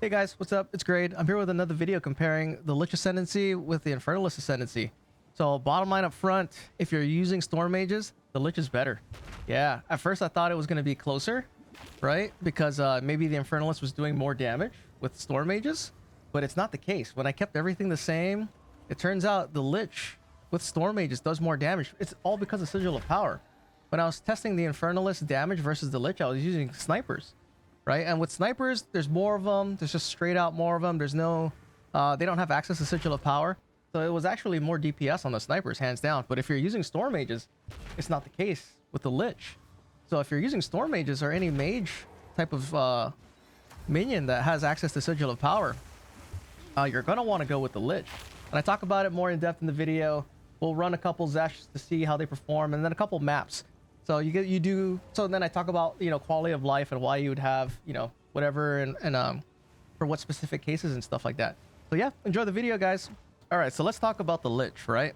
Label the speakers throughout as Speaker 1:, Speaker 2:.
Speaker 1: Hey guys, what's up? It's Grade. I'm here with another video comparing the Lich Ascendancy with the Infernalist Ascendancy. So bottom line up front, if you're using Storm Mages, the Lich is better. Yeah, at first I thought it was going to be closer, right? Because maybe the Infernalist was doing more damage with Storm Mages, but it's not the case. When I kept everything the same, it turns out the Lich with Storm Mages does more damage. It's all because of Sigil of Power. When I was testing the Infernalist damage versus the Lich, I was using snipers. Right, and with snipers, there's more of them. There's just straight out more of them. There's no, they don't have access to Sigil of Power, so it was actually more DPS on the snipers, hands down. But if you're using Storm Mages, it's not the case with the Lich. So if you're using Storm Mages or any mage type of minion that has access to Sigil of Power, you're gonna want to go with the Lich. And I talk about it more in depth in the video. We'll run a couple Xesht to see how they perform, and then a couple maps. So so then I talk about, quality of life and why you would have, whatever and for what specific cases and stuff like that. So yeah, enjoy the video, guys. All right, so let's talk about the Lich, right?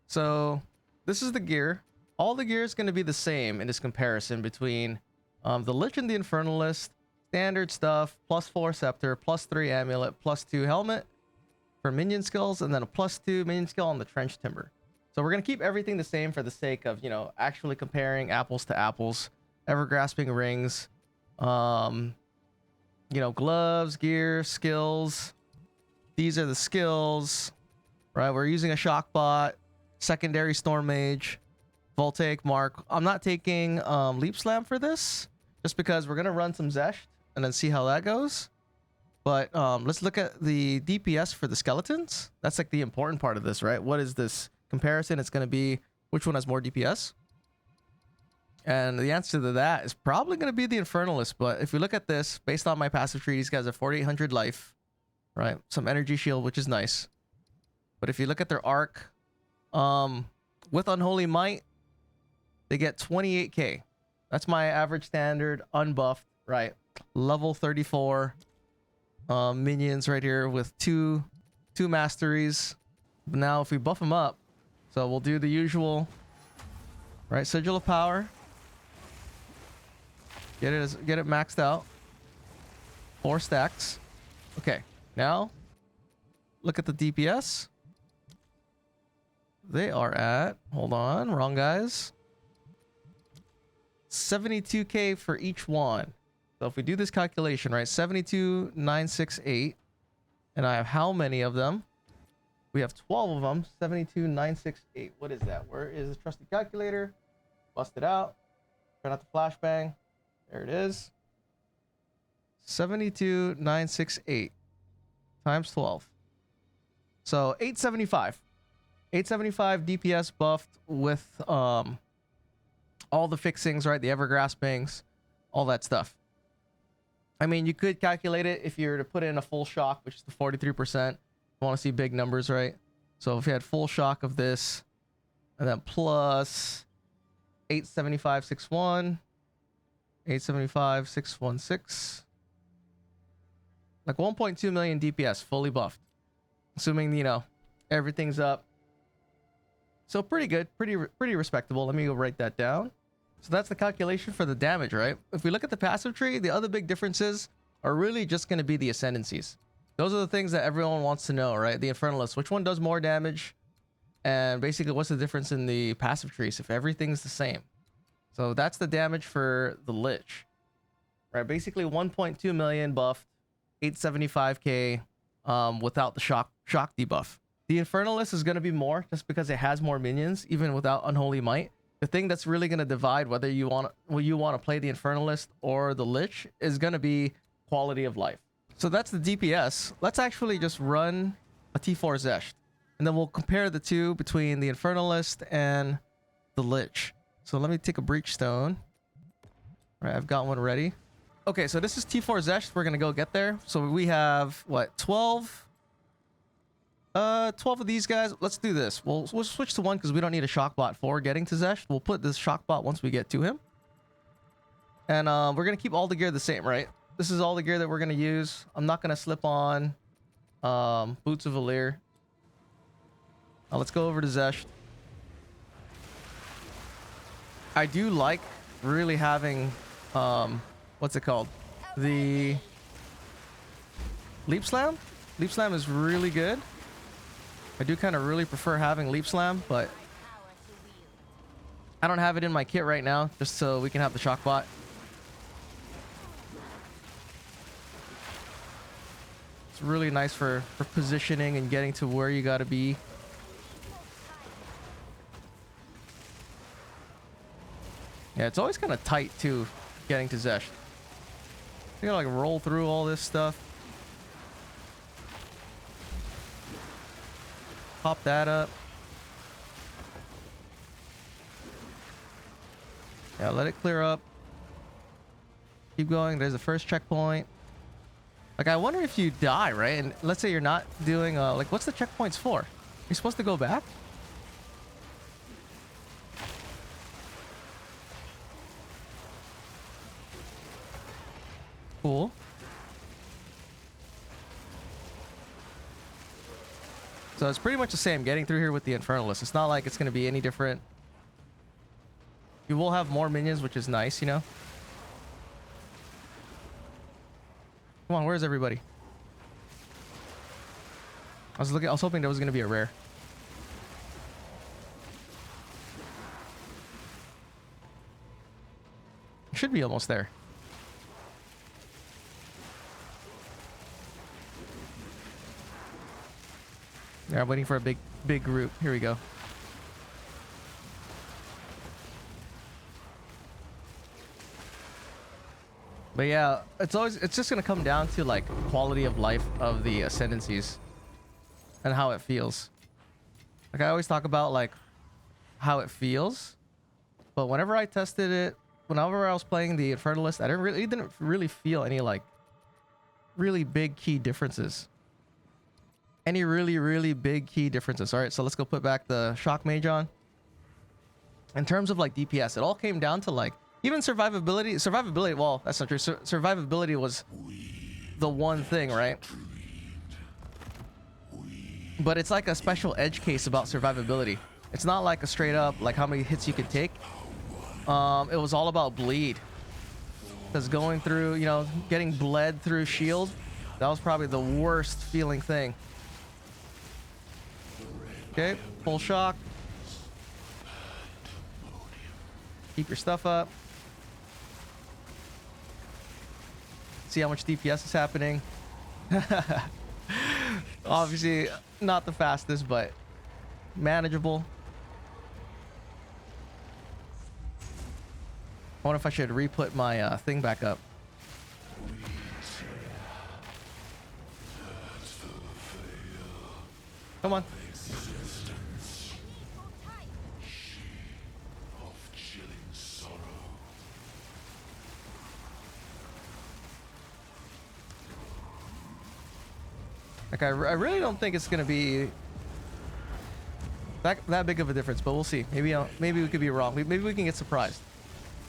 Speaker 1: So this is the gear. All the gear is going to be the same in this comparison between the Lich and the Infernalist. Standard stuff, +4 scepter, +3 amulet, +2 helmet for minion skills, and then a +2 minion skill on the trench timber. So we're going to keep everything the same for the sake of, actually comparing apples to apples. Ever-grasping rings, gloves, gear, skills. These are the skills, right? We're using a shock bot, secondary storm mage, voltaic mark. I'm not taking leap slam for this, just because we're going to run some Xesht and then see how that goes. But let's look at the DPS for the skeletons. That's like the important part of this, right? What is this comparison? It's going to be which one has more DPS, and the answer to that is probably going to be the Infernalist. But if we look at this based on my passive tree, these guys have 4800 life, right? Some energy shield, which is nice. But if you look at their arc, with Unholy Might, they get 28k. That's my average standard unbuffed, right? Level 34 minions right here with two masteries. Now if we buff them up, so we'll do the usual, right? Sigil of Power. Get it maxed out. 4 stacks. Okay, now look at the DPS. They are at, hold on, wrong guys. 72k for each one. So if we do this calculation, right? 72,968. And I have how many of them? We have 12 of them. 72,968. What is that? Where is the trusty calculator? Bust it out. Try not to flashbang. There it is. 72,968 times 12. So 875. 875 DPS buffed with all the fixings, right? The ever-graspings, all that stuff. I mean, you could calculate it if you were to put in a full shock, which is the 43%. You want to see big numbers, right? So if you had full shock of this, and then plus 875.61, 875.616, like 1.2 million DPS fully buffed, assuming everything's up. So pretty good, pretty respectable. Let me go write that down. So that's the calculation for the damage, right? If we look at the passive tree, the other big differences are really just going to be the ascendancies. Those are the things that everyone wants to know, right? The Infernalist, which one does more damage? And basically, what's the difference in the passive trees if everything's the same? So that's the damage for the Lich, right? Basically, 1.2 million buffed, 875k without the shock debuff. The Infernalist is going to be more just because it has more minions, even without Unholy Might. The thing that's really going to divide whether you want to play the Infernalist or the Lich is going to be quality of life. So that's the DPS. Let's actually just run a T4 Xesht, and then we'll compare the two between the Infernalist and the Lich. So let me take a Breach Stone. All right, I've got one ready. Okay, so this is T4 Xesht. We're gonna go get there. So we have what, 12 of these guys. Let's do this. We'll switch to one because we don't need a shock bot for getting to Xesht. We'll put this shock bot once we get to him, and we're gonna keep all the gear the same, right? This is all the gear that we're going to use. I'm not going to slip on Boots of Valir. Now let's go over to Xesht. I do like really having what's it called, the Leap Slam? Leap Slam is really good. I do kind of really prefer having Leap Slam, but I don't have it in my kit right now, just so we can have the shock bot. It's really nice for positioning and getting to where you gotta be. Yeah, it's always kind of tight too, getting to Xesht. You gotta like roll through all this stuff. Pop that up. Yeah, let it clear up. Keep going. There's the first checkpoint. Like, I wonder if you die, right? And let's say you're not doing, like, what's the checkpoints for? You're supposed to go back? Cool. So it's pretty much the same getting through here with the Infernalist. It's not like it's going to be any different. You will have more minions, which is nice, you know? Come on, where's everybody? I was hoping there was going to be a rare. Should be almost there. Yeah, I'm waiting for a big group. Here we go. But yeah, it's just gonna come down to like quality of life of the ascendancies and how it feels. Like I always talk about like how it feels, but whenever I tested it, whenever I was playing the Infernalist, I didn't really feel any like really big key differences. Any really big key differences. All right, so let's go put back the shock mage on. In terms of like DPS, it all came down to like even survivability. Well, that's not true. Survivability was the one thing, right? But it's like a special edge case about survivability. It's not like a straight up like how many hits you can take. It was all about bleed. Because going through, you know, getting bled through shield, that was probably the worst feeling thing. Okay, full shock. Keep your stuff up. See how much DPS is happening. Obviously, not the fastest, but manageable. I wonder if I should re-put my thing back up. Come on. Like I really don't think it's gonna be that big of a difference, but we'll see. Maybe we could be wrong. Maybe we can get surprised.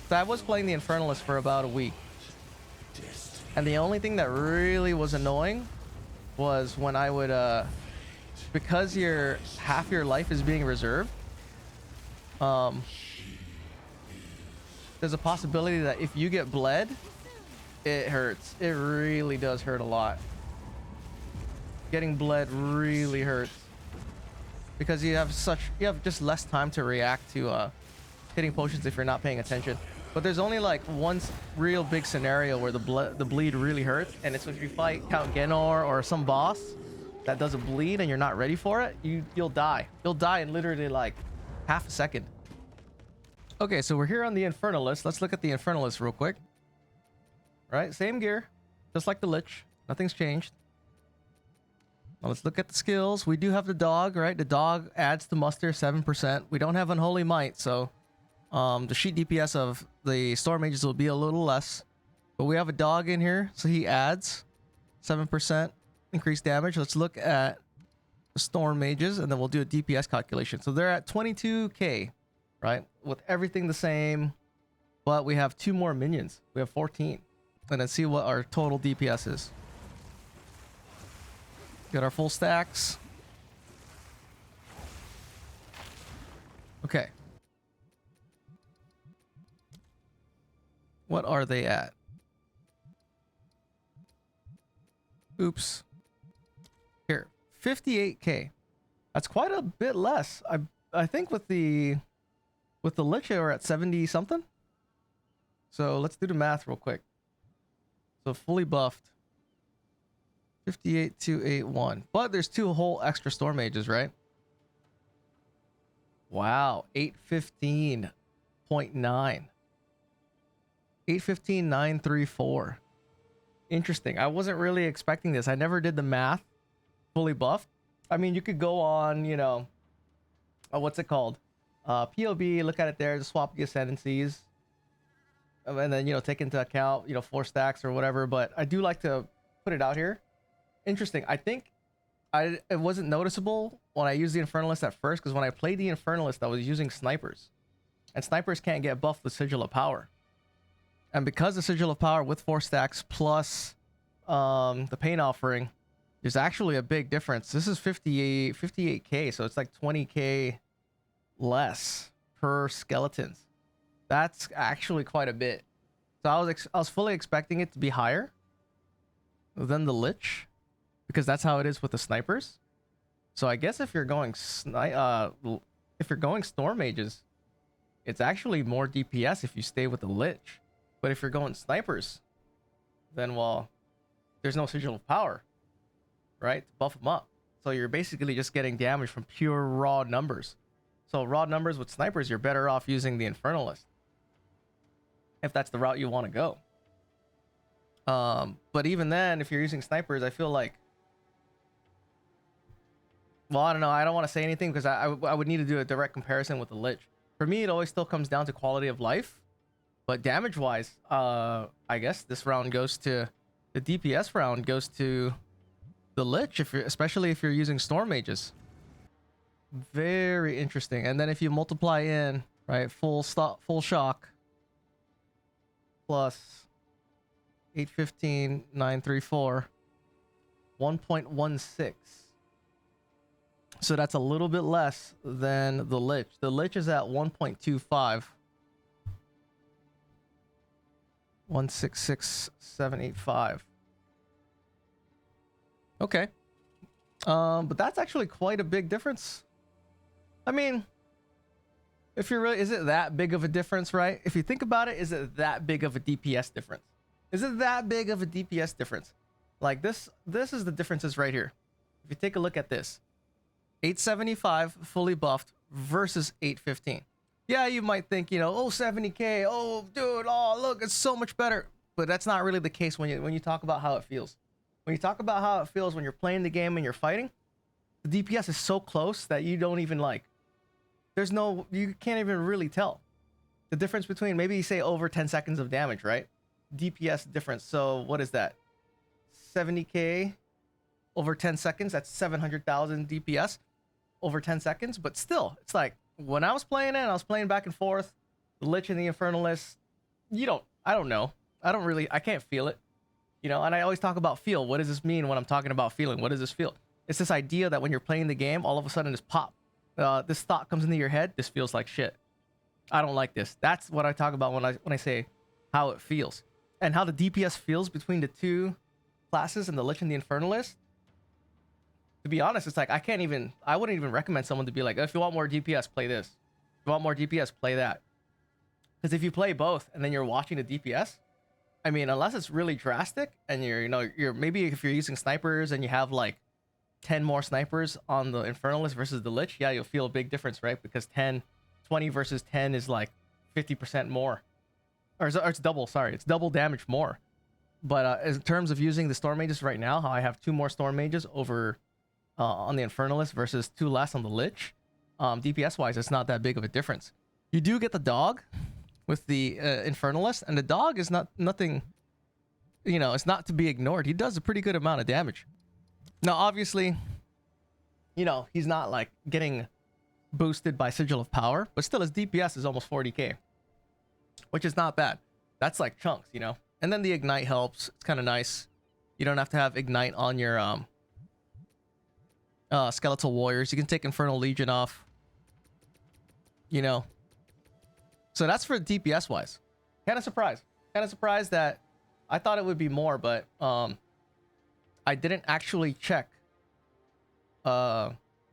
Speaker 1: So I was playing the Infernalist for about a week, and the only thing that really was annoying was when I would because half your life is being reserved. There's a possibility that if you get bled, it hurts. It really does hurt a lot. Getting bled really hurts because you have just less time to react to hitting potions if you're not paying attention. But there's only like one real big scenario where the bleed really hurts, and it's if you fight Count Genor or some boss that doesn't bleed and you're not ready for it, you'll die. You'll die in literally like half a second. Okay, so we're here on the Infernalist. Let's look at the Infernalist real quick. Right, same gear, just like the Lich. Nothing's changed. Now let's look at the skills. We do have the dog, right? The dog adds to muster 7%. We don't have Unholy Might, so the sheet DPS of the Storm Mages will be a little less. But we have a dog in here, so he adds 7% increased damage. Let's look at the Storm Mages, and then we'll do a DPS calculation. So they're at 22k, right? With everything the same, but we have 2 more minions. We have 14. And then see what our total DPS is. Got our full stacks. Okay. What are they at? Oops. Here, 58k. That's quite a bit less. I think with the Lich we're at 70 something. So let's do the math real quick. So fully buffed, 58,281. But there's 2 whole extra storm mages, right? Wow, 815.9. 815,934. Interesting. I wasn't really expecting this. I never did the math. Fully buffed. I mean, you could go on, you know, what's it called? POB, look at it there, just swap the ascendancies. And then, you know, take into account, you know, 4 stacks or whatever. But I do like to put it out here. Interesting. I think it wasn't noticeable when I used the Infernalist at first, because when I played the Infernalist, I was using snipers. And snipers can't get buffed with Sigil of Power. And because the Sigil of Power with 4 stacks plus the Pain Offering, there's actually a big difference. This is 58k, so it's like 20k less per skeletons. That's actually quite a bit. So I was fully expecting it to be higher than the Lich, because that's how it is with the snipers. So I guess if you're going storm mages, it's actually more DPS if you stay with the Lich. But if you're going snipers, then, well, there's no Sigil of Power, right, to buff them up. So you're basically just getting damage from pure raw numbers. So raw numbers with snipers, you're better off using the Infernalist, if that's the route you want to go. But even then, if you're using snipers, I feel like, well, I don't know. I don't want to say anything because I would need to do a direct comparison with the Lich. For me, it always still comes down to quality of life. But damage-wise, I guess this round goes to... The DPS round goes to the Lich, especially if you're using Storm Mages. Very interesting. And then if you multiply in, right, full shock, plus 815,934, 1.16. So that's a little bit less than the Lich. The Lich is at 1.25. 166,785. Okay. But that's actually quite a big difference. I mean, if you're really, is it that big of a difference, right? If you think about it, is it that big of a DPS difference? Is it that big of a DPS difference? Like this is the differences right here. If you take a look at this, 875 fully buffed versus 815. Yeah, you might think, you know, oh, 70k, oh, dude, oh, look, it's so much better. But that's not really the case when you talk about how it feels. When you talk about how it feels when you're playing the game and you're fighting, the DPS is so close that you don't even like, you can't even really tell the difference between, maybe you say over 10 seconds of damage, right? DPS difference. So what is that? 70k over 10 seconds. That's 700,000 DPS over 10 seconds. But still, it's like, when I was playing it, I was playing back and forth, the Lich and the Infernalist, I don't know. I can't feel it. You know, and I always talk about feel. What does this mean when I'm talking about feeling? What does this feel? It's this idea that when you're playing the game, all of a sudden this pop. This thought comes into your head. This feels like shit. I don't like this. That's what I talk about when I say how it feels. And how the DPS feels between the 2 classes and the Lich and the Infernalist. To be honest, it's like I wouldn't even recommend someone to be like, if you want more DPS, play this. If you want more DPS, play that. Because if you play both and then you're watching the DPS, I mean, unless it's really drastic and you're maybe if you're using snipers and you have like 10 more snipers on the Infernalist versus the Lich, yeah, you'll feel a big difference, right? Because 20 versus 10 is like 50% more. Or it's double, sorry. It's double damage more. But in terms of using the Storm Mages right now, how I have 2 more Storm Mages over on the Infernalist versus 2 less on the Lich, DPS-wise, it's not that big of a difference. You do get the dog with the Infernalist, and the dog is nothing, you know, it's not to be ignored. He does a pretty good amount of damage. Now, obviously, you know, he's not like getting boosted by Sigil of Power, but still his DPS is almost 40k, which is not bad. That's like chunks, you know? And then the Ignite helps. It's kind of nice. You don't have to have Ignite on your Skeletal Warriors. You can take Infernal Legion off, you know? So that's for DPS wise. Kind of surprised that I thought it would be more, but I didn't actually check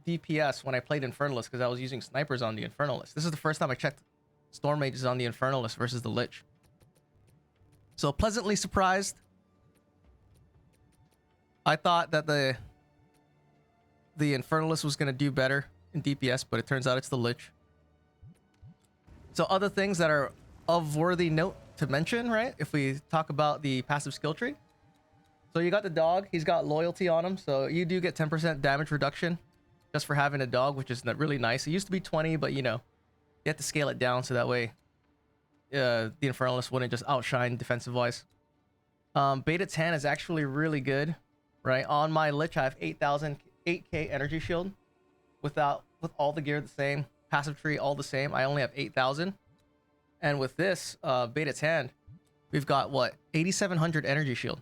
Speaker 1: DPS when I played Infernalist because I was using snipers on the Infernalist. This is the first time I checked Storm Mages on the Infernalist versus the Lich. So pleasantly surprised. I thought that the Infernalist was going to do better in DPS, but it turns out it's the Lich. So other things that are of worthy note to mention, right? If we talk about the passive skill tree. So you got the dog. He's got loyalty on him. So you do get 10% damage reduction just for having a dog, which is really nice. It used to be 20, but you know, you have to scale it down so that way the Infernalist wouldn't just outshine defensive-wise. Beta 10 is actually really good, right? On my Lich, I have 8,000, 8k energy shield with all the gear the same. Passive tree all the same. I only have 8,000. And with this beta 10, we've got what? 8,700 energy shield.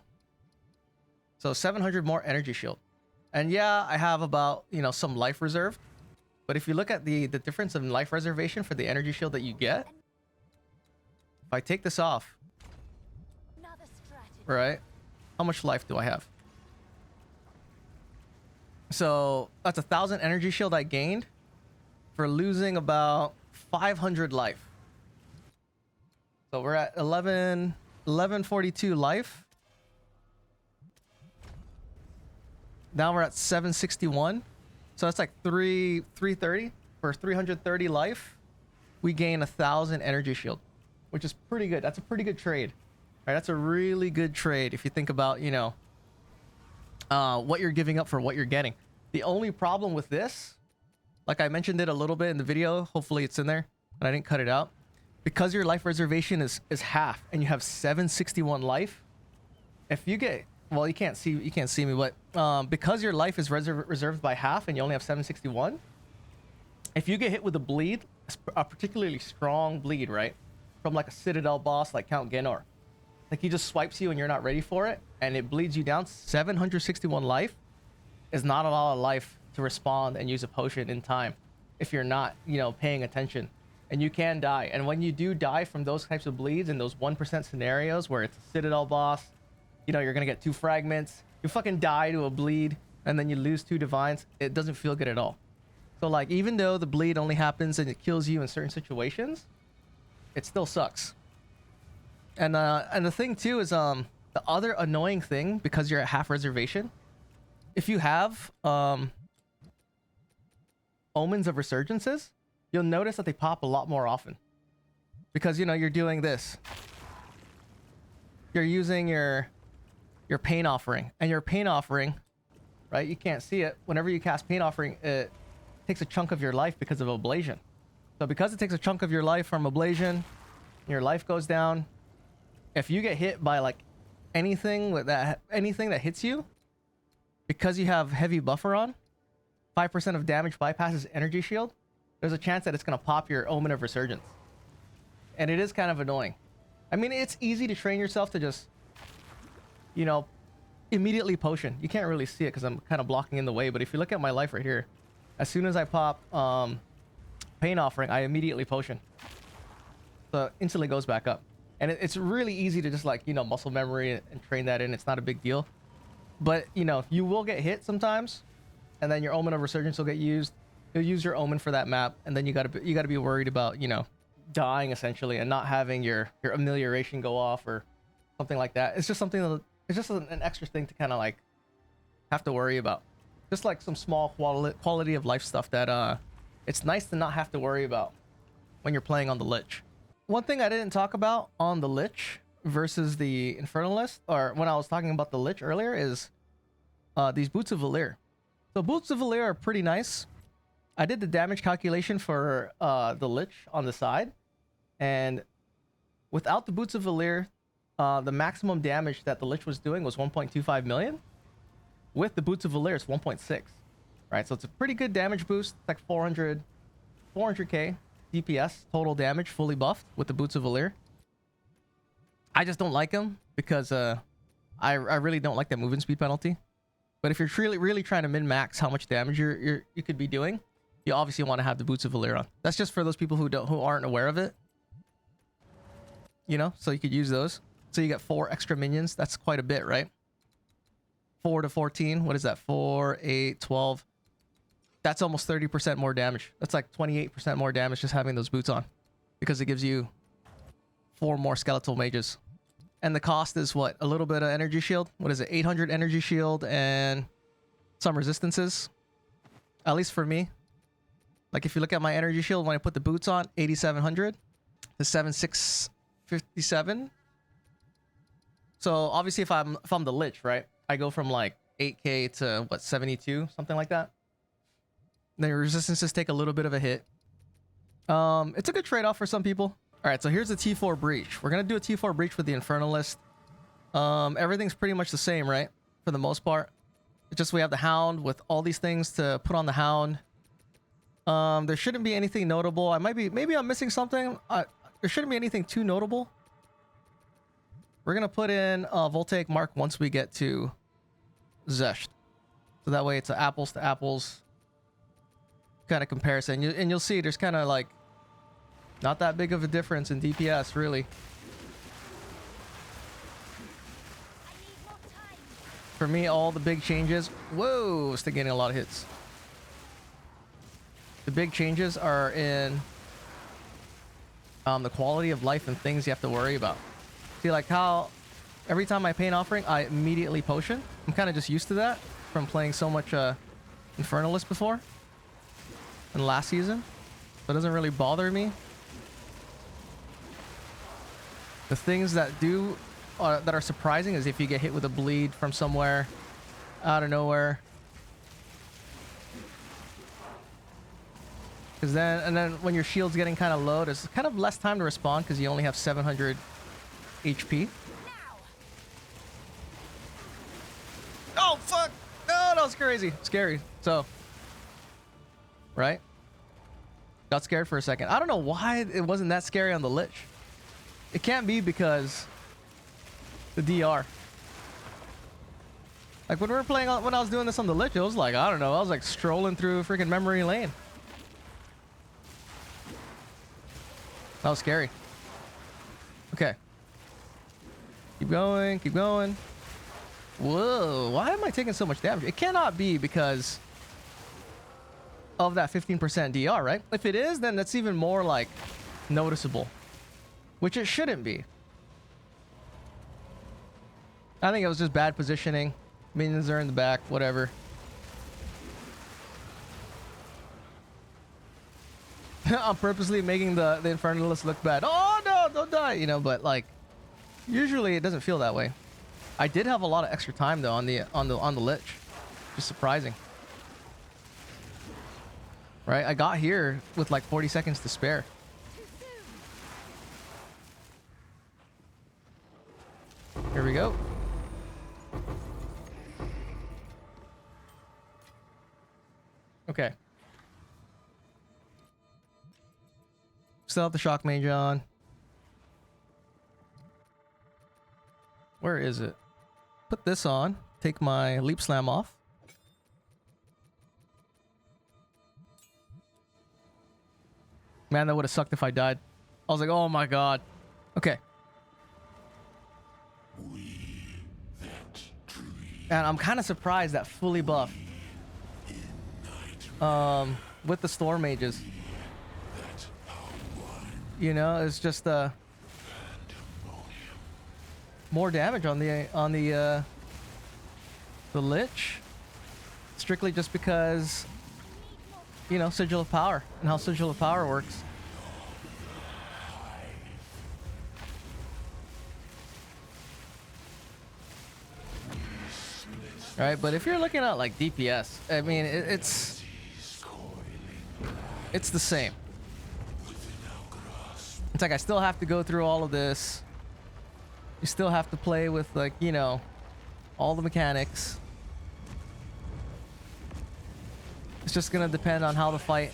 Speaker 1: So 700 more energy shield. And yeah, I have about, you know, some life reserve. But if you look at the difference in life reservation for the energy shield that you get, if I take this off, right? How much life do I have? So that's 1,000 energy shield I gained for losing about 500 life. So we're at 1142 life. Now we're at 761. So that's like 330 for 330 life. We gain 1,000 energy shield, which is pretty good. That's a pretty good trade. Right? That's a really good trade if you think about, you know, what you're giving up for what you're getting. The only problem with this, like I mentioned it a little bit in the video, hopefully it's in there, and I didn't cut it out. Because your life reservation is half and you have 761 life, if you get, well, you can't see me, but because your life is reserved by half and you only have 761, if you get hit with a bleed, a particularly strong bleed, right, from like a Citadel boss like Count Genor, like he just swipes you and you're not ready for it and it bleeds you down, 761 life is not a lot of life to respond and use a potion in time if you're not, you know, paying attention. And you can die. And when you do die from those types of bleeds in those 1% scenarios where it's a Citadel boss, you know, you're going to get 2 fragments. You fucking die to a bleed and then you lose 2 divines. It doesn't feel good at all. So like, even though the bleed only happens and it kills you in certain situations, it still sucks. And the thing too is the other annoying thing, because you're at half reservation, if you have Omens of Resurgences, you'll notice that they pop a lot more often. Because, you know, you're doing this. You're using your Pain Offering. And your Pain Offering, right, you can't see it. Whenever you cast Pain Offering, it takes a chunk of your life because of Ablation. So because it takes a chunk of your life from Ablation, your life goes down. If you get hit by like anything that hits you, because you have heavy buffer on, 5% of damage bypasses energy shield, there's a chance that it's going to pop your Omen of Resurgence. And it is kind of annoying. I mean, it's easy to train yourself to just, you know, immediately potion. You can't really see it because I'm kind of blocking in the way, but if you look at my life right here, as soon as I pop Pain Offering, I immediately potion. So it instantly goes back up. And it's really easy to just like, you know, muscle memory and train that in. It's not a big deal. But, you know, you will get hit sometimes, and then your Omen of Resurgence will get used. You'll use your Omen for that map, and then you gotta be worried about, you know, dying essentially and not having your amelioration go off or something like that. It's just something that, it's just an extra thing to kind of like have to worry about. Just like some small quality of life stuff that it's nice to not have to worry about when you're playing on the Lich. One thing I didn't talk about on the Lich versus the Infernalist, or when I was talking about the Lich earlier, is these Boots of Valir. So Boots of Valir are pretty nice. I did the damage calculation for the Lich on the side, and without the Boots of Valir, the maximum damage that the Lich was doing was 1.25 million. With the Boots of Valir, it's 1.6. Right, so it's a pretty good damage boost. It's like 400k DPS total damage, fully buffed with the Boots of Valir. I just don't like them because I really don't like that movement speed penalty. But if you're really trying to min-max how much damage you could be doing, you obviously want to have the Boots of Valir on. That's just for those people who aren't aware of it. You know, so you could use those. So you get 4 extra minions. That's quite a bit, right? 4 to 14. What is that? 4, 8, 12. That's almost 30% more damage. That's like 28% more damage just having those boots on, because it gives you 4 more skeletal mages. And the cost is what? A little bit of energy shield. What is it? 800 energy shield and some resistances. At least for me. Like if you look at my energy shield when I put the boots on, 8700 to 7657. So obviously if I'm the Lich, right? I go from like 8k to what, 72, something like that. The resistances take a little bit of a hit. It's a good trade-off for some people. All right, so here's the T4 Breach. We're gonna do a T4 Breach with the Infernalist. Everything's pretty much the same, right? For the most part. It's just we have the Hound with all these things to put on the Hound. There shouldn't be anything notable. Maybe I'm missing something. There shouldn't be anything too notable. We're gonna put in Voltaic Mark once we get to Xesht. So that way it's an apples to apples kind of comparison. And you'll see there's kind of like not that big of a difference in DPS, really. For me, all the big changes... Whoa! Still getting a lot of hits. The big changes are in the quality of life and things you have to worry about. See, like how every time I paint offering, I immediately potion. I'm kind of just used to that from playing so much Infernalist before and last season. So it doesn't really bother me. The things that that are surprising is if you get hit with a bleed from somewhere out of nowhere. Because then when your shield's getting kind of low, there's kind of less time to respond because you only have 700 HP. Oh fuck! No, that was crazy. Scary. So, right? Got scared for a second. I don't know why it wasn't that scary on the Lich. It can't be because the DR. Like when we were playing, when I was doing this on the Lich, it was like, I don't know, I was like strolling through freaking memory lane. That was scary. Okay. Keep going, keep going. Whoa, why am I taking so much damage? It cannot be because of that 15% DR, right? If it is, then that's even more like noticeable. Which it shouldn't be. I think it was just bad positioning. Minions are in the back, whatever. I'm purposely making the Infernalist look bad. Oh no, don't die, you know, but like usually it doesn't feel that way. I did have a lot of extra time though on the Lich. Just surprising. Right? I got here with like 40 seconds to spare. Here we go. Okay. Still have the shock mage on. Where is it? Put this on. Take my leap slam off. Man, that would have sucked if I died. I was like, oh my god. Okay. And I'm kind of surprised that fully buff with the storm mages. You know, it's just more damage on the Lich, strictly just because, you know, Sigil of Power and how Sigil of Power works. Right, but if you're looking at like DPS, I mean, it's the same. It's like I still have to go through all of this. You still have to play with, like, you know, all the mechanics. It's just gonna depend on how the fight,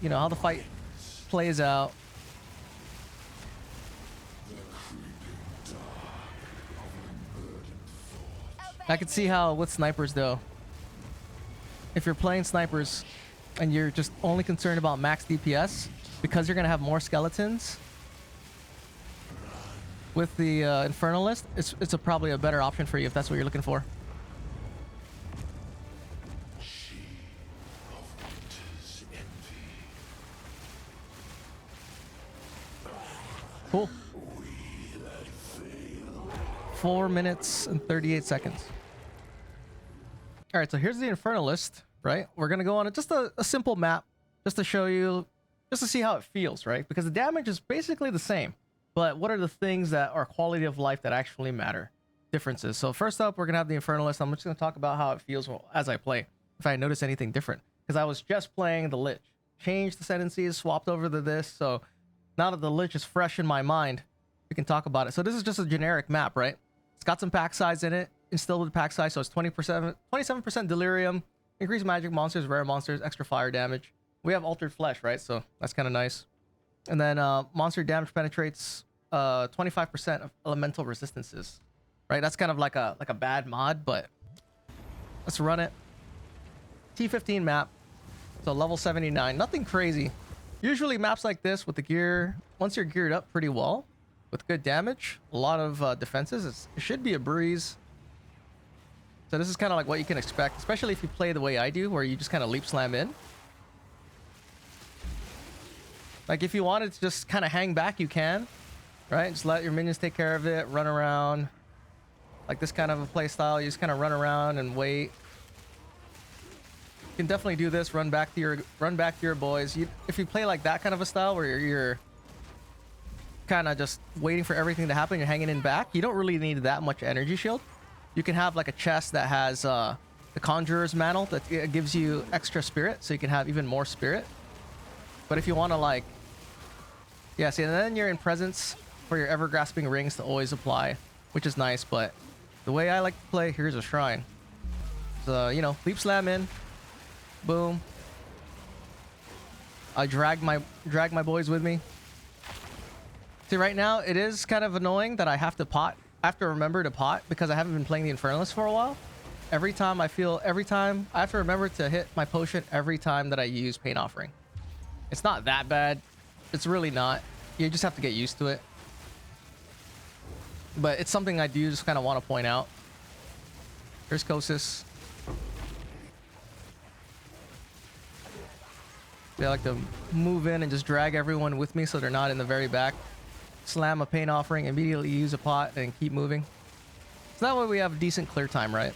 Speaker 1: you know, how the fight plays out. I could see how with snipers though, if you're playing snipers and you're just only concerned about max DPS, because you're gonna have more skeletons with the Infernalist, it's probably a better option for you if that's what you're looking for. Cool. 4 minutes and 38 seconds. All right, so here's the Infernalist, right? We're gonna go on just a simple map, just to show you, just to see how it feels, right? Because the damage is basically the same, but what are the things that are quality of life that actually matter? Differences. So first up, we're gonna have the Infernalist. I'm just gonna talk about how it feels as I play, if I notice anything different. Because I was just playing the Lich, changed the ascendancies, swapped over to this. So now that the Lich is fresh in my mind, we can talk about it. So this is just a generic map, right? It's got some pack size in it, instilled with pack size, so it's 27% delirium, increased magic monsters, rare monsters, extra fire damage. We have altered flesh, right? So that's kind of nice. And then monster damage penetrates 25% of elemental resistances, right? That's kind of like a bad mod, but let's run it. T15 map, so level 79, nothing crazy. Usually maps like this with the gear, once you're geared up pretty well with good damage, a lot of defenses, it should be a breeze. So this is kind of like what you can expect, especially if you play the way I do, where you just kind of leap slam in. Like if you wanted to just kind of hang back, you can, right? Just let your minions take care of it, run around. Like this kind of a play style, you just kind of run around and wait. You can definitely do this, run back to your boys. If you play like that kind of a style where you're kind of just waiting for everything to happen, you're hanging in back, you don't really need that much energy shield. You can have like a chest that has the Conjurer's Mantle that gives you extra spirit, so you can have even more spirit. But if you want to like, yeah, see, and then you're in presence for your ever-grasping rings to always apply, which is nice. But the way I like to play, here's a shrine. So, you know, leap slam in, boom. I drag my boys with me. See, right now it is kind of annoying that I have to pot. I have to remember to pot because I haven't been playing the Infernalist for a while. Every time I have to remember to hit my potion every time that I use Pain Offering. It's not that bad. It's really not. You just have to get used to it. But it's something I do just kind of want to point out. Here's Kosis. They like to move in and just drag everyone with me so they're not in the very back. Slam a Pain Offering, immediately use a pot, and keep moving. So that way we have decent clear time, right?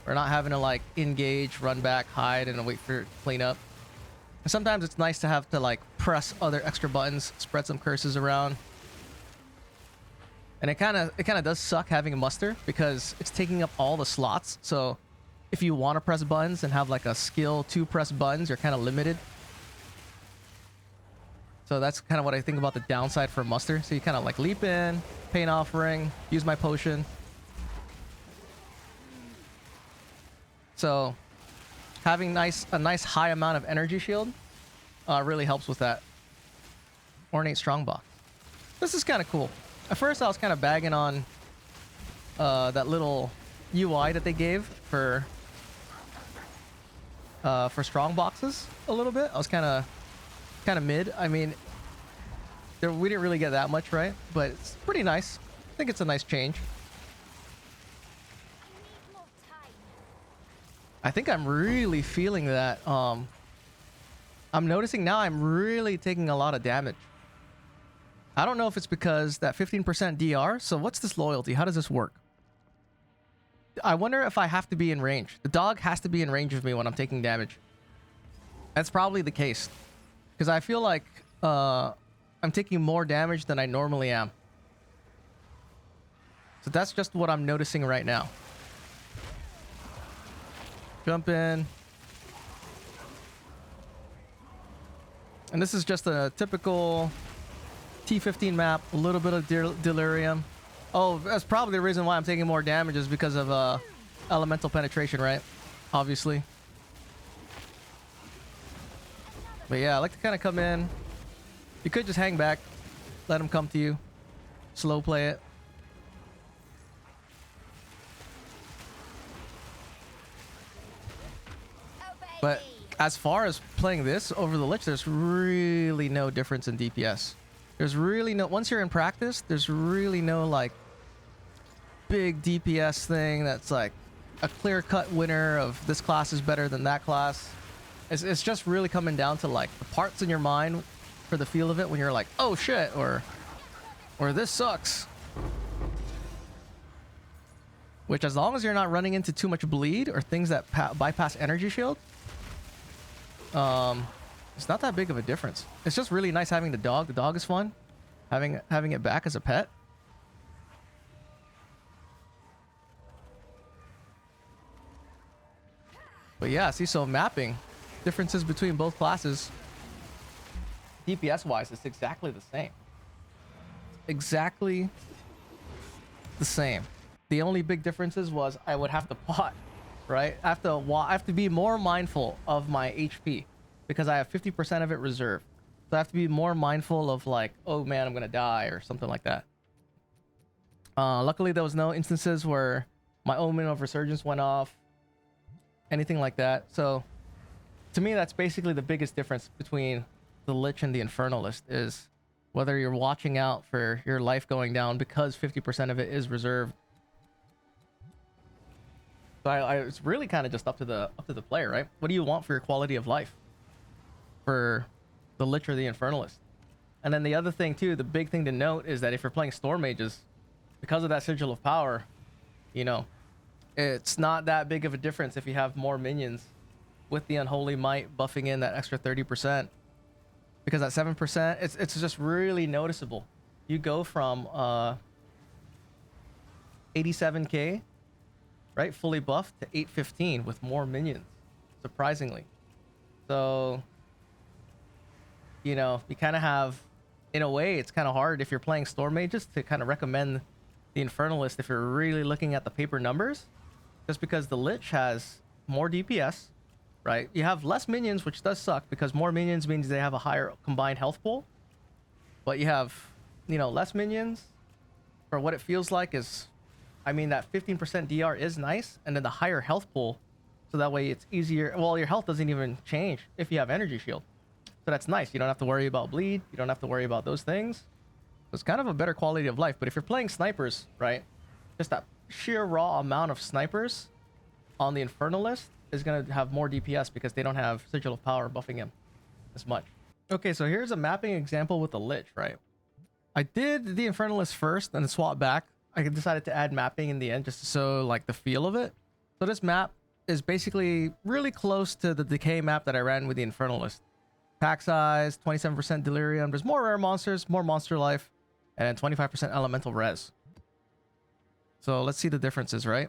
Speaker 1: We're not having to like engage, run back, hide, and wait for it to clean up. And sometimes it's nice to have to like press other extra buttons, spread some curses around. And it kind of does suck having a muster because it's taking up all the slots. So if you want to press buttons and have like a skill to press buttons, you're kind of limited. So that's kind of what I think about the downside for muster. So you kind of like leap in, Pain Offering, use my potion. So having a nice high amount of energy shield really helps with that. Ornate Strongbox. This is kind of cool. At first I was kind of bagging on that little UI that they gave for strong boxes a little bit. I was kind of mid. I mean, we didn't really get that much, right? But it's pretty nice. I think it's a nice change. I think I'm really feeling that. I'm noticing now I'm really taking a lot of damage. I don't know if it's because that 15% DR. So what's this loyalty? How does this work? I wonder if I have to be in range. The dog has to be in range of me when I'm taking damage. That's probably the case. Because I feel like I'm taking more damage than I normally am. So that's just what I'm noticing right now. Jump in. And this is just a typical T15 map. A little bit of delirium. Oh, that's probably the reason why I'm taking more damage is because of elemental penetration, right? Obviously. But yeah, I like to kind of come in. You could just hang back, let them come to you, slow play it. But as far as playing this over the Lich, there's really no difference in DPS. There's really no, once you're in practice, there's really no like big DPS thing that's like a clear-cut winner of this class is better than that class. It's just really coming down to like the parts in your mind for the feel of it when you're like, oh shit, or Or this sucks. Which, as long as you're not running into too much bleed or things that bypass energy shield, it's not that big of a difference. It's just really nice having the dog. The dog is fun. Having it back as a pet. But yeah, see, so mapping differences between both classes, DPS wise, it's exactly the same. Exactly the same. The only big differences was I would have to pot, right? I have to be more mindful of my HP because I have 50% of it reserved. So I have to be more mindful of like, oh man, I'm gonna die or something like that. Luckily, there was no instances where my Omen of Resurgence went off, anything like that. So to me, that's basically the biggest difference between the Lich and the Infernalist is whether you're watching out for your life going down because 50% of it is reserved. So it's really kind of just up to the player, right? What do you want for your quality of life for the Lich or the Infernalist? And then the other thing too, the big thing to note is that if you're playing Storm Mages, because of that Sigil of Power, you know, it's not that big of a difference if you have more minions with the Unholy Might buffing in that extra 30%. Because at 7%, it's just really noticeable. You go from 87k, right, fully buffed to 815 with more minions, surprisingly. So, you know, you kind of have, in a way, it's kind of hard if you're playing Storm Mages to kind of recommend the Infernalist if you're really looking at the paper numbers, just because the Lich has more DPS, right? You have less minions, which does suck because more minions means they have a higher combined health pool, but you have, you know, less minions for what it feels like is, I mean, that 15% DR is nice, and then the higher health pool, so that way it's easier. Well, your health doesn't even change if you have energy shield, so that's nice. You don't have to worry about bleed. You don't have to worry about those things. So it's kind of a better quality of life. But if you're playing snipers, right, just that sheer raw amount of snipers on the Infernalist is going to have more DPS because they don't have Sigil of Power buffing him as much. Okay, so here's a mapping example with the Lich, right? I did the Infernalist first and then swap back. I decided to add mapping in the end just to show like the feel of it. So this map is basically really close to the decay map that I ran with the Infernalist. Pack size, 27% delirium. There's more rare monsters, more monster life, and 25% elemental res. So let's see the differences, right?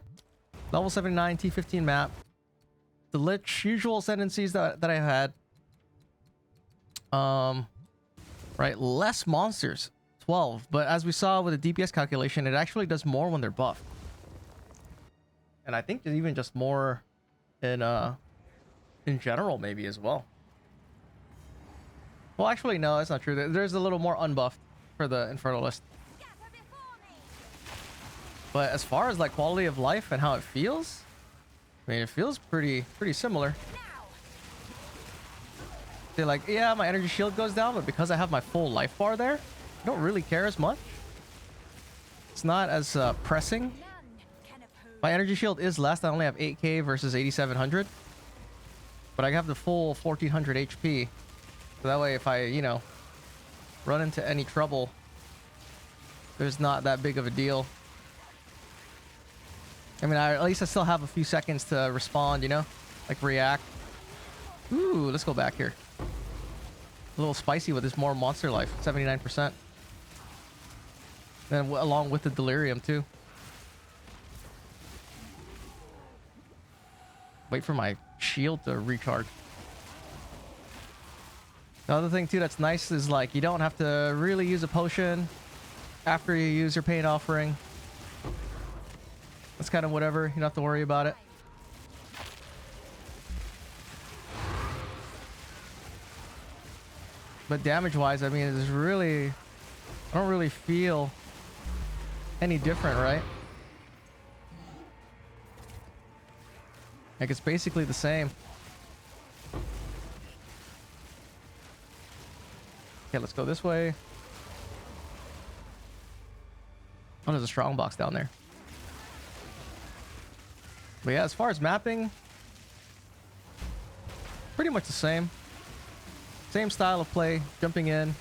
Speaker 1: Level 79 T15 map. The Lich usual ascendancies that I had. Right, less monsters, 12. But as we saw with the DPS calculation, it actually does more when they're buffed. And I think there's even just more in general maybe as well. Well, actually, no, that's not true. There's a little more unbuffed for the Infernalist. But as far as like quality of life and how it feels, I mean, it feels pretty similar. They're like, yeah, my energy shield goes down, but because I have my full life bar there, I don't really care as much. It's not as pressing. My energy shield is less. I only have 8k versus 8700. But I have the full 1400 HP. So that way, if I, you know, run into any trouble, there's not that big of a deal. I mean, at least I still have a few seconds to respond, you know? Like, react. Ooh, let's go back here. A little spicy with this more monster life. 79%. Then along with the delirium, too. Wait for my shield to recharge. The other thing, too, that's nice is, like, you don't have to really use a potion after you use your pain offering. That's kind of whatever. You don't have to worry about it. But damage-wise, I mean, it's really... I don't really feel any different, right? Like, it's basically the same. Okay, let's go this way. Oh, there's a strong box down there. But yeah, as far as mapping, pretty much the same. Same style of play, jumping in.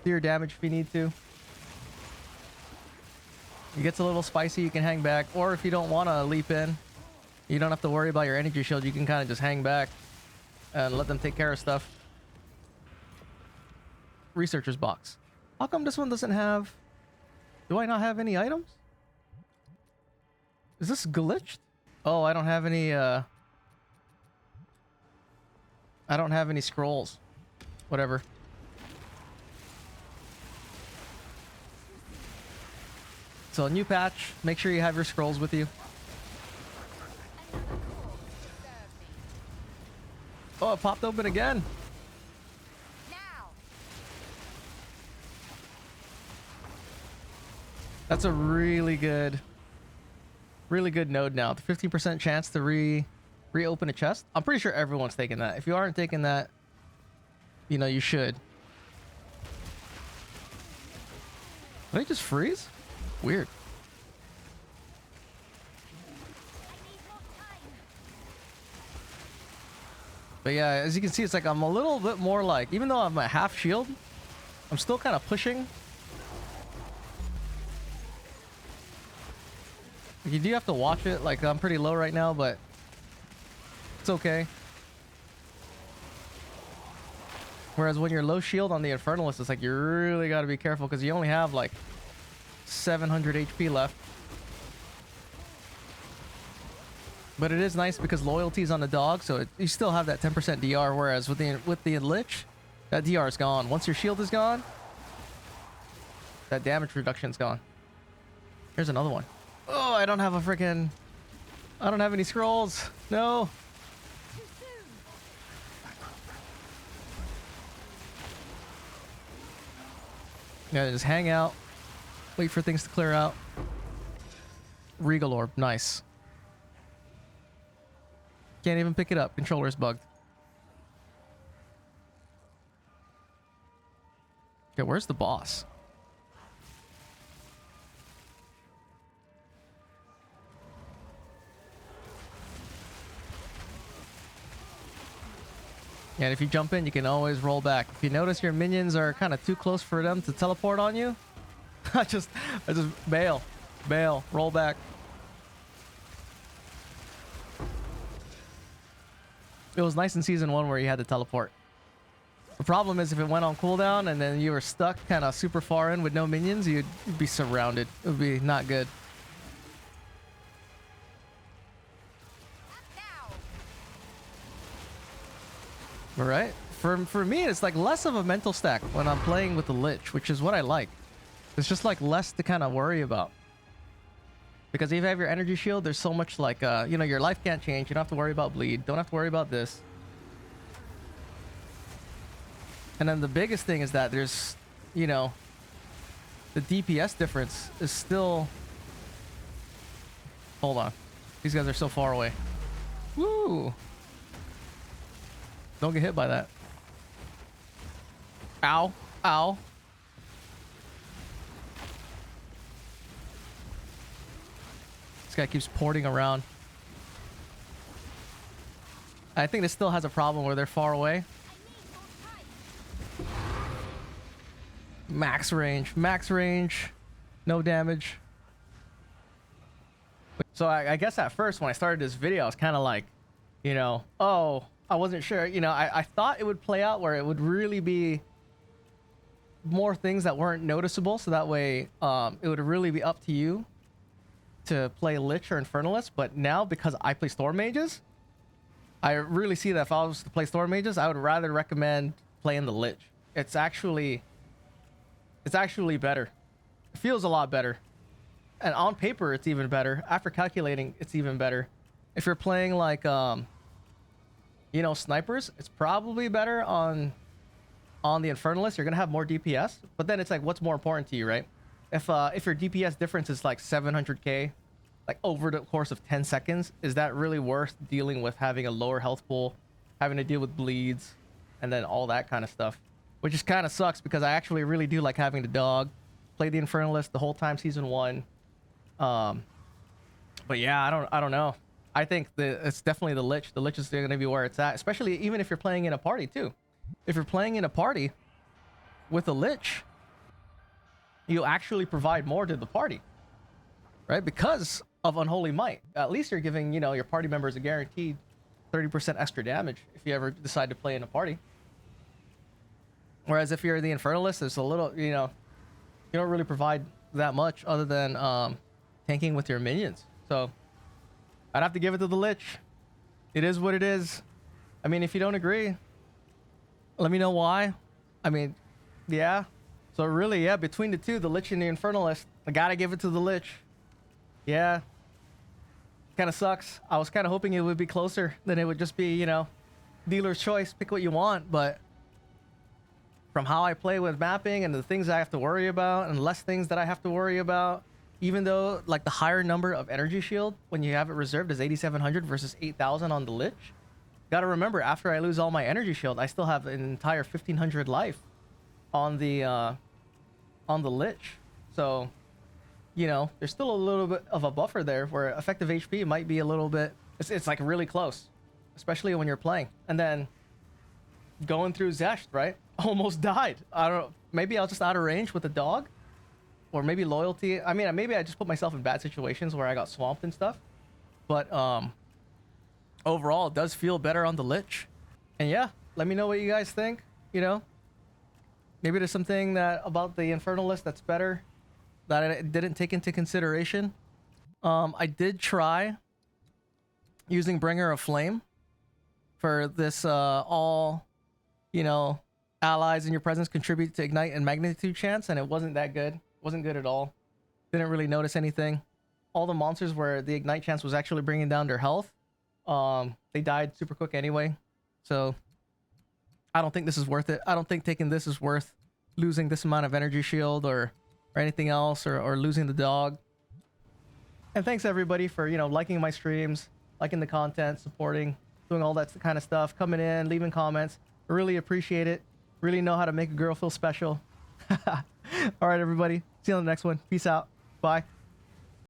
Speaker 1: Do your damage if you need to. It gets a little spicy, you can hang back. Or if you don't want to leap in, you don't have to worry about your energy shield. You can kind of just hang back and let them take care of stuff. Researcher's box. How come this one doesn't have... Do I not have any items? Is this glitched? Oh, I don't have any, I don't have any scrolls. Whatever. So, new patch. Make sure you have your scrolls with you. Oh, it popped open again. That's a really good node now. The 15% chance to reopen a chest. I'm pretty sure everyone's taking that. If you aren't taking that, you know, you should. Did they just freeze? Weird. But yeah, as you can see, it's like I'm a little bit more like, even though I'm at half shield, I'm still kind of pushing. You do have to watch it. Like, I'm pretty low right now, but it's okay. Whereas when you're low shield on the Infernalist, it's like you really got to be careful because you only have like 700 HP left. But it is nice because loyalty's on the dog, so you still have that 10% DR. Whereas with the Lich, that DR is gone. Once your shield is gone, that damage reduction's gone. Here's another one. Oh, I don't have a freaking... I don't have any scrolls. No. Yeah, just hang out. Wait for things to clear out. Regal Orb. Nice. Can't even pick it up. Controller's bugged. Okay, where's the boss? Yeah, and if you jump in, you can always roll back. If you notice your minions are kind of too close for them to teleport on you, I just bail, roll back. It was nice in season 1 where you had to teleport. The problem is if it went on cooldown and then you were stuck kind of super far in with no minions, you'd be surrounded. It would be not good. All right. For me, it's like less of a mental stack when I'm playing with the Lich, which is what I like. It's just like less to kind of worry about. Because if you have your energy shield, there's so much like, you know, your life can't change. You don't have to worry about bleed. Don't have to worry about this. And then the biggest thing is that there's, you know, the DPS difference is still... Hold on. These guys are so far away. Woo! Don't get hit by that. Ow. Ow. This guy keeps porting around. I think this still has a problem where they're far away. Max range. Max range. No damage. So I guess at first when I started this video, I was kind of like, you know, oh, I wasn't sure. You know, I thought it would play out where it would really be more things that weren't noticeable. So that way it would really be up to you to play Lich or Infernalist. But now because I play Storm Mages, I really see that if I was to play Storm Mages, I would rather recommend playing the Lich. It's actually better. It feels a lot better. And on paper, it's even better. After calculating, it's even better. If you're playing like, you know, snipers, it's probably better on the Infernalist. You're gonna have more DPS, but then it's like, what's more important to you, right? If your DPS difference is like 700k, like over the course of 10 seconds, is that really worth dealing with having a lower health pool, having to deal with bleeds, and then all that kind of stuff? Which just kind of sucks because I actually really do like having the dog. Play the Infernalist the whole time season 1. But yeah, I don't know. I think it's definitely the Lich. The Lich is going to be where it's at, especially even if you're playing in a party too. If you're playing in a party with a Lich, you'll actually provide more to the party. right? Because of Unholy Might. At least you're giving, you know, your party members a guaranteed 30% extra damage if you ever decide to play in a party. Whereas if you're the Infernalist, there's a little, you know, you don't really provide that much other than tanking with your minions. So I'd have to give it to the Lich. It is what it is. I mean, if you don't agree, let me know why. I mean, yeah. So really, yeah, between the two, the Lich and the Infernalist, I gotta give it to the Lich. Yeah. Kind of sucks. I was kind of hoping it would be closer than it would just be, you know, dealer's choice. Pick what you want. But from how I play with mapping and the things I have to worry about and less things that I have to worry about, even though like the higher number of energy shield when you have it reserved is 8,700 versus 8,000 on the Lich. Gotta remember, after I lose all my energy shield, I still have an entire 1,500 life on the Lich. So, you know, there's still a little bit of a buffer there where effective HP might be a little bit, it's like really close, especially when you're playing. And then going through Xesht, right? Almost died. I don't know, maybe I was just out of range with the dog, or maybe loyalty. I mean, maybe I just put myself in bad situations where I got swamped and stuff. But overall, it does feel better on the Lich. And yeah, let me know what you guys think. You know, maybe there's something that about the Infernalist that's better that I didn't take into consideration. I did try using Bringer of Flame for this all, you know, allies in your presence contribute to ignite and magnitude chance, and it wasn't that good. Wasn't good at all. Didn't really notice anything. All the monsters where the ignite chance was actually bringing down their health, they died super quick anyway. So I don't think this is worth it. I don't think taking this is worth losing this amount of energy shield or anything else, or losing the dog. And thanks everybody for, you know, liking my streams, liking the content, supporting, doing all that kind of stuff, coming in, leaving comments. I really appreciate it. Really know how to make a girl feel special. All right, everybody. See you on the next one. Peace out. Bye.